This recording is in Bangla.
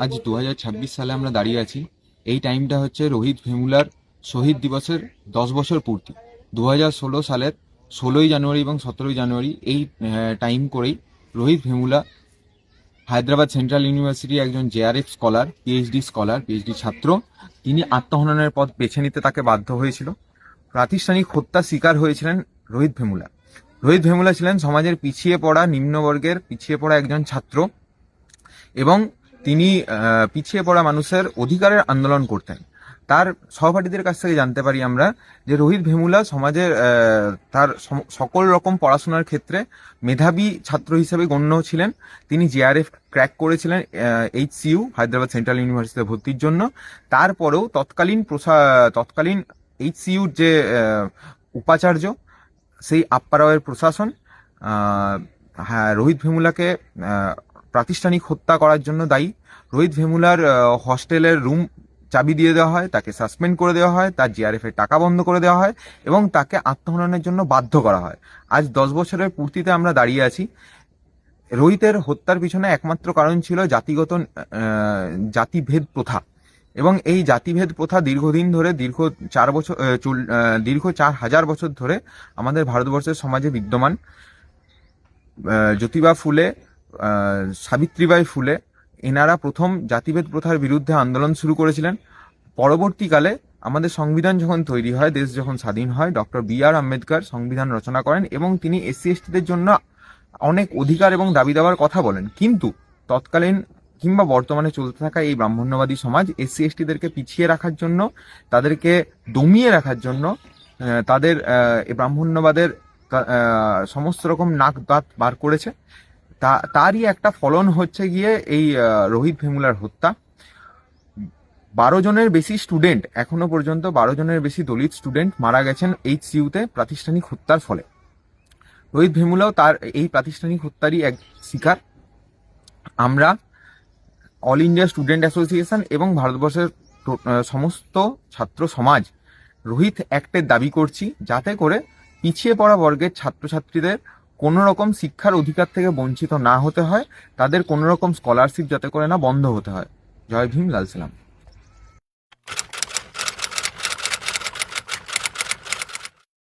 আজ 2026 সালে আমরা দাঁড়িয়ে আছি। এই টাইমটা হচ্ছে রোহিত ভেমুলার শহীদ দিবসের 10 বছর পূর্তি। 2016 সালের 16ই জানুয়ারি এবং 17ই জানুয়ারি এই টাইম করেই রোহিত ভেমুলা হায়দ্রাবাদ সেন্ট্রাল ইউনিভার্সিটির একজন জেআরএফ স্কলার, পিএইচডি ছাত্র। তিনি আত্মহননের পথ বেছে নিতে তাকে বাধ্য হয়েছিল। প্রাতিষ্ঠানিক হত্যার শিকার হয়েছিলেন রোহিত ভেমুলা। রোহিত ভেমুলা ছিলেন সমাজের পিছিয়ে পড়া, নিম্নবর্গের পিছিয়ে পড়া একজন ছাত্র এবং তিনি পিছিয়ে পড়া মানুষের অধিকারের আন্দোলন করতেন। তার সহপাঠীদের কাছ থেকে জানতে পারি আমরা যে রোহিত ভেমুলা সমাজের তার সকল রকম পড়াশোনার ক্ষেত্রে মেধাবী ছাত্র হিসেবে গণ্য ছিলেন। তিনি জেআরএফ ক্র্যাক করেছিলেন HCU হায়দ্রাবাদ সেন্ট্রাল ইউনিভার্সিটিতে ভর্তির জন্য। তারপরেও তৎকালীন HCUর যে উপাচার্য, সেই আপ্পা রাওয়ের প্রশাসন রোহিত ভেমুলাকে প্রাতিষ্ঠানিক হত্যা করার জন্য দায়ী। রোহিত ভেমুলার হস্টেলের রুম চাবি দিয়ে দেওয়া হয়, তাকে সাসপেন্ড করে দেওয়া হয়, তার জিআরএফ এর টাকা বন্ধ করে দেওয়া হয় এবং তাকে আত্মহননের জন্য বাধ্য করা হয়। আজ 10 বছরের পূর্তিতে আমরা দাঁড়িয়ে আছি। রোহিতের হত্যার পিছনে একমাত্র কারণ ছিল জাতিভেদ প্রথা, এবং এই জাতিভেদ প্রথা দীর্ঘদিন ধরে দীর্ঘ 4,000 বছর ধরে আমাদের ভারতবর্ষের সমাজে বিদ্যমান। জ্যোতিবা ফুলে, সাবিত্রীবাই ফুলে এনারা প্রথম জাতিভেদ প্রথার বিরুদ্ধে আন্দোলন শুরু করেছিলেন। পরবর্তীকালে আমাদের সংবিধান যখন তৈরি হয়, দেশ যখন স্বাধীন হয়, ডক্টর BR আম্বেদকর সংবিধান রচনা করেন এবং তিনি SC/STদের জন্য অনেক অধিকার এবং দাবি দেওয়ার কথা বলেন। কিন্তু তৎকালীন কিংবা বর্তমানে চলতে থাকা এই ব্রাহ্মণ্যবাদী সমাজ SC/STদেরকে পিছিয়ে রাখার জন্য, তাদেরকে দমিয়ে রাখার জন্য, তাদের ব্রাহ্মণ্যবাদের সমস্ত রকম নাক দাঁত বার করেছে। তারই একটা ফলন হচ্ছে গিয়ে এই রোহিত ভেমুলার হত্যা। 12 জনের বেশি স্টুডেন্ট, এখনো পর্যন্ত 12 জনের বেশি দলিত স্টুডেন্ট মারা গেছেন HCUতে প্রাতিষ্ঠানিক হত্যার ফলে। রোহিত ভেমুলাও তার এই প্রাতিষ্ঠানিক হত্যারই এক শিকার। আমরা অল ইন্ডিয়া স্টুডেন্ট অ্যাসোসিয়েশন এবং ভারতবর্ষের সমস্ত ছাত্র সমাজ রোহিত অ্যাক্টের দাবি করছি, যাতে করে পিছিয়ে পড়া বর্গের ছাত্রছাত্রীদের কোনো রকম শিক্ষার অধিকার থেকে বঞ্চিত না হতে হয়, তাদের কোনো রকম স্কলারশিপ যাতে করে না বন্ধ হতে হয়। জয় ভীম, লাল সালাম।